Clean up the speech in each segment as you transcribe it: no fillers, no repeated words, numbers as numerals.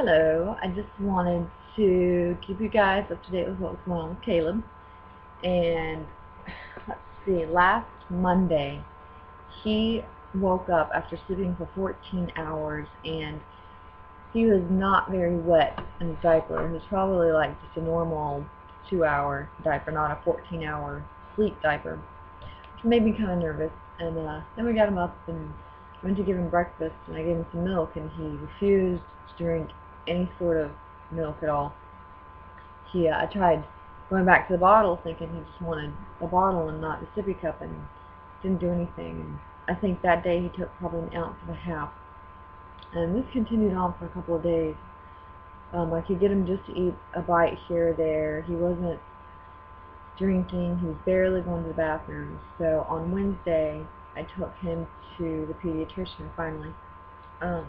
Hello, I just wanted to keep you guys up to date with what was going on with Caleb. And let's see, last Monday, he woke up after sleeping for 14 hours and he was not very wet in his diaper. It was probably like just a normal 2-hour diaper, not a 14-hour sleep diaper, which made me kind of nervous. And then we got him up and went to give him breakfast, and I gave him some milk, and he refused to drink any sort of milk at all. I tried going back to the bottle, thinking he just wanted a bottle and not the sippy cup, and didn't do anything. And I think that day he took probably an ounce and a half, and this continued on for a couple of days. I could get him just to eat a bite here or there. He wasn't drinking. He was barely going to the bathroom. So on Wednesday, I took him to the pediatrician finally. Um,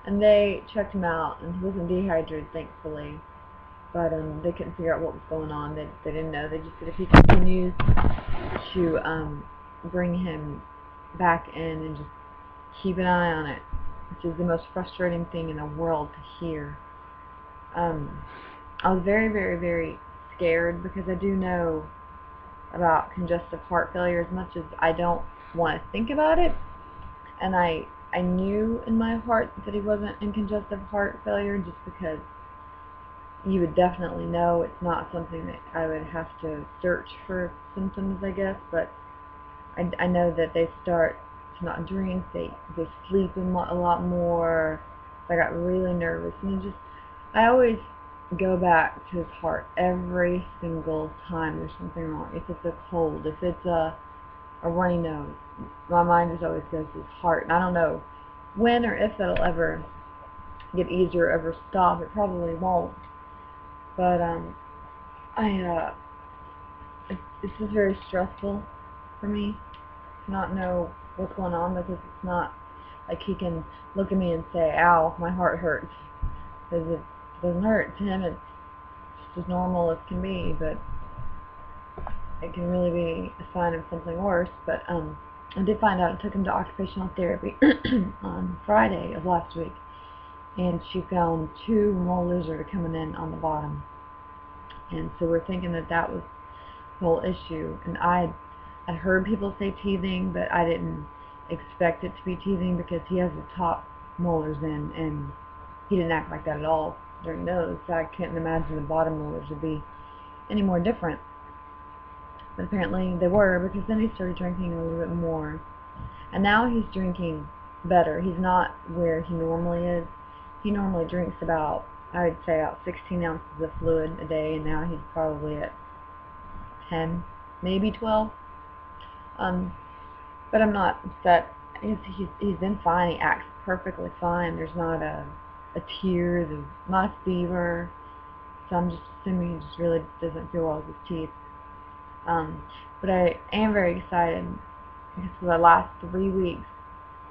and they checked him out, and he wasn't dehydrated, thankfully. But they couldn't figure out what was going on. They didn't know. They just said if he continues to bring him back in and just keep an eye on it, which is the most frustrating thing in the world to hear. I was very, very, very scared because I do know about congestive heart failure as much as I don't want to think about it. And I knew in my heart that he wasn't in congestive heart failure just because you would definitely know. It's not something that I would have to search for symptoms, I guess, but I know that they start to not drink, they sleep a lot more. So I got really nervous, and I always go back to his heart every single time there's something wrong. If it's a cold, if it's a runny nose, my mind just always goes to his heart, and I don't know when or if that'll ever get easier or ever stop. It probably won't. But it's just very stressful for me to not know what's going on, because it's not like he can look at me and say, "Ow, my heart hurts," because it doesn't hurt. To him, it's just as normal as can be, but it can really be a sign of something worse. But I did find out. I took him to occupational therapy on Friday of last week, and she found 2 molars that are coming in on the bottom. And so we're thinking that was the whole issue. And I'd heard people say teething, but I didn't expect it to be teething because he has the top molars in, and he didn't act like that at all during those. So I couldn't imagine the bottom molars would be any more different. But apparently they were, because then he started drinking a little bit more. And now he's drinking better. He's not where he normally is. He normally drinks about, I would say, about 16 ounces of fluid a day, and now he's probably at 10, maybe 12. But I'm not upset. He's been fine. He acts perfectly fine. There's not a tear. There's not a fever. So I'm just assuming he just really doesn't feel well with his teeth. But I am very excited because for the last 3 weeks,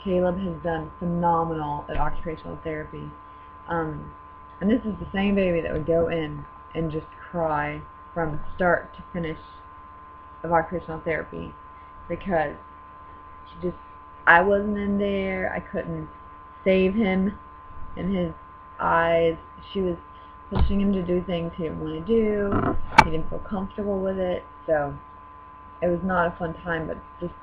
Caleb has done phenomenal at occupational therapy. And this is the same baby that would go in and just cry from start to finish of occupational therapy, because I wasn't in there. I couldn't save him in his eyes. She was pushing him to do things he didn't want to do. He didn't feel comfortable with it. So it was not a fun time, but just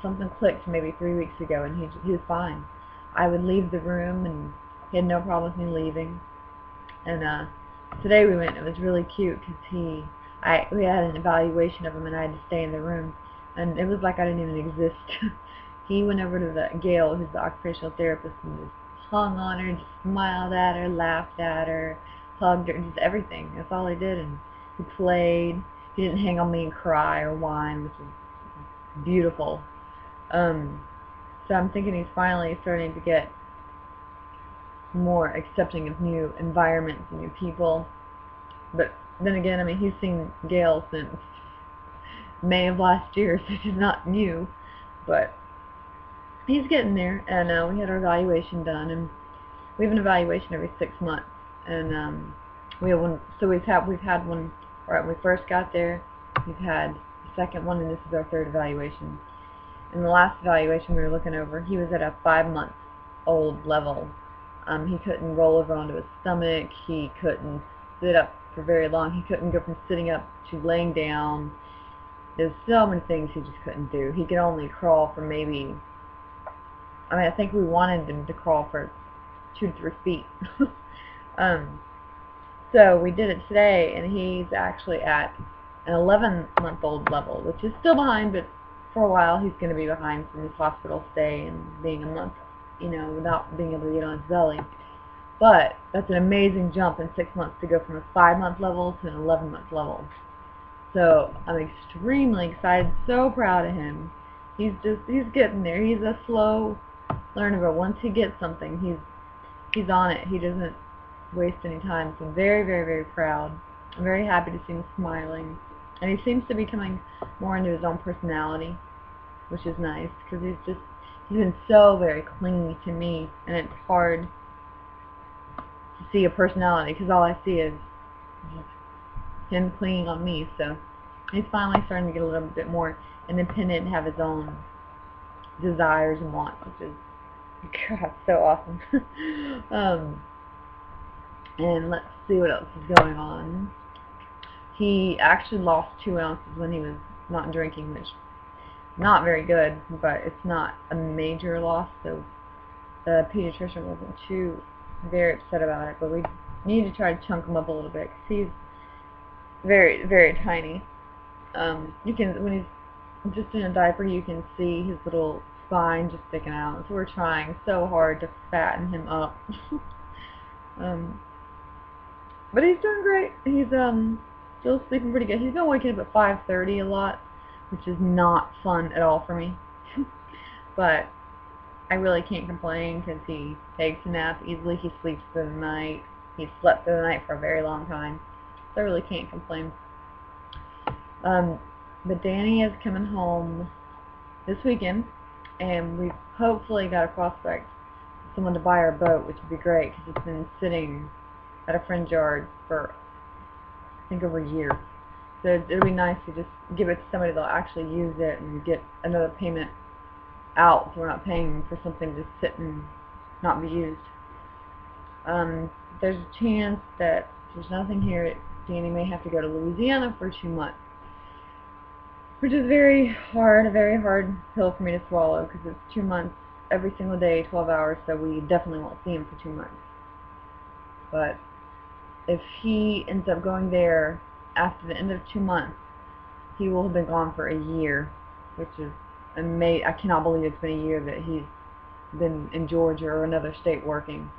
something clicked maybe 3 weeks ago, and he was fine. I would leave the room, and he had no problem with me leaving. And today we went. It was really cute because we had an evaluation of him, and I had to stay in the room, and it was like I didn't even exist. He went over to Gail, who's the occupational therapist, and just hung on her, just smiled at her, laughed at her, hugged her, just everything. That's all he did. And he played. He didn't hang on me and cry or whine, which was beautiful. So I'm thinking he's finally starting to get more accepting of new environments and new people. But then again, I mean, he's seen Gail since May of last year, so she's not new. But he's getting there, and we had our evaluation done, and we have an evaluation every 6 months. And we have one. So we've had one right when we first got there. We've had the second one, and this is our 3rd evaluation. In the last evaluation we were looking over, he was at a 5-month-old level. He couldn't roll over onto his stomach. He couldn't sit up for very long. He couldn't go from sitting up to laying down. There's so many things he just couldn't do. He could only crawl for maybe, I think we wanted him to crawl for 2 to 3 feet. So we did it today, and he's actually at an 11-month-old level, which is still behind, but for a while he's going to be behind from his hospital stay and being a month, without being able to get on his belly. But that's an amazing jump in 6 months to go from a 5-month level to an 11-month level. So I'm extremely excited, so proud of him. He's getting there. He's a slow learner, but once he gets something, he's on it. He doesn't waste any time. So I'm very, very, very proud. I'm very happy to see him smiling. And he seems to be coming more into his own personality, which is nice, because he's been so very clingy to me, and it's hard to see a personality, because all I see is him clinging on me. So he's finally starting to get a little bit more independent and have his own desires and wants, which is, God, so awesome. And let's see what else is going on. He actually lost 2 ounces when he was not drinking, which not very good, but it's not a major loss, so the pediatrician wasn't too very upset about it, but we need to try to chunk him up a little bit, because he's very, very tiny. When he's just in a diaper, you can see his little spine just sticking out, so we're trying so hard to fatten him up. But he's doing great. He's still sleeping pretty good. He's been waking up at 5:30 a lot, which is not fun at all for me. But I really can't complain, because he takes a nap easily. He sleeps through the night. He slept through the night for a very long time, so I really can't complain. But Danny is coming home this weekend, and we've hopefully got a prospect of someone to buy our boat, which would be great, because it's been sitting at a friend's yard for, I think, over a year. So it'll be nice to just give it to somebody that'll actually use it and get another payment out, so we're not paying for something to sit and not be used. There's a chance that there's nothing here. Danny may have to go to Louisiana for 2 months, which is a very hard pill for me to swallow, because it's 2 months every single day, 12 hours, so we definitely won't see him for 2 months. But if he ends up going there after the end of 2 months, he will have been gone for a year, which is amazing. I cannot believe it's been a year that he's been in Georgia or another state working.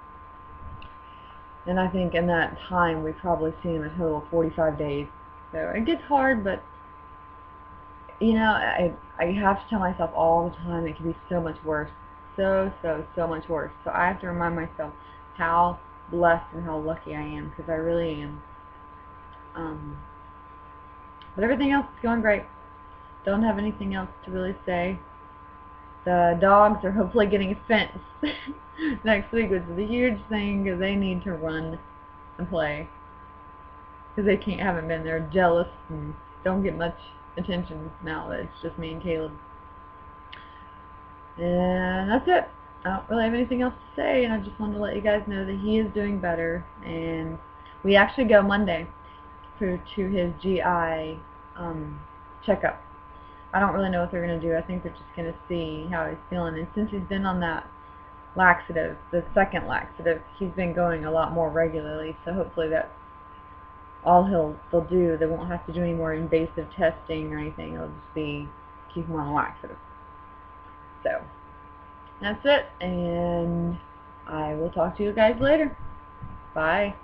And I think in that time we've probably seen him a total of 45 days. So it gets hard, but I have to tell myself all the time it can be so much worse. So much worse. So I have to remind myself how blessed and how lucky I am, because I really am. But everything else is going great. Don't have anything else to really say. The dogs are hopefully getting a fence next week, which is a huge thing, because they need to run and play, because they haven't been. They're jealous and don't get much attention now that it's just me and Caleb. And that's it. I don't really have anything else to say, and I just wanted to let you guys know that he is doing better. And we actually go Monday to his GI checkup. I don't really know what they're going to do. I think they're just going to see how he's feeling. And since he's been on that laxative, the second laxative, he's been going a lot more regularly. So hopefully that's all they'll do. They won't have to do any more invasive testing or anything. It'll just be keep him on laxative. So that's it, and I will talk to you guys later. Bye.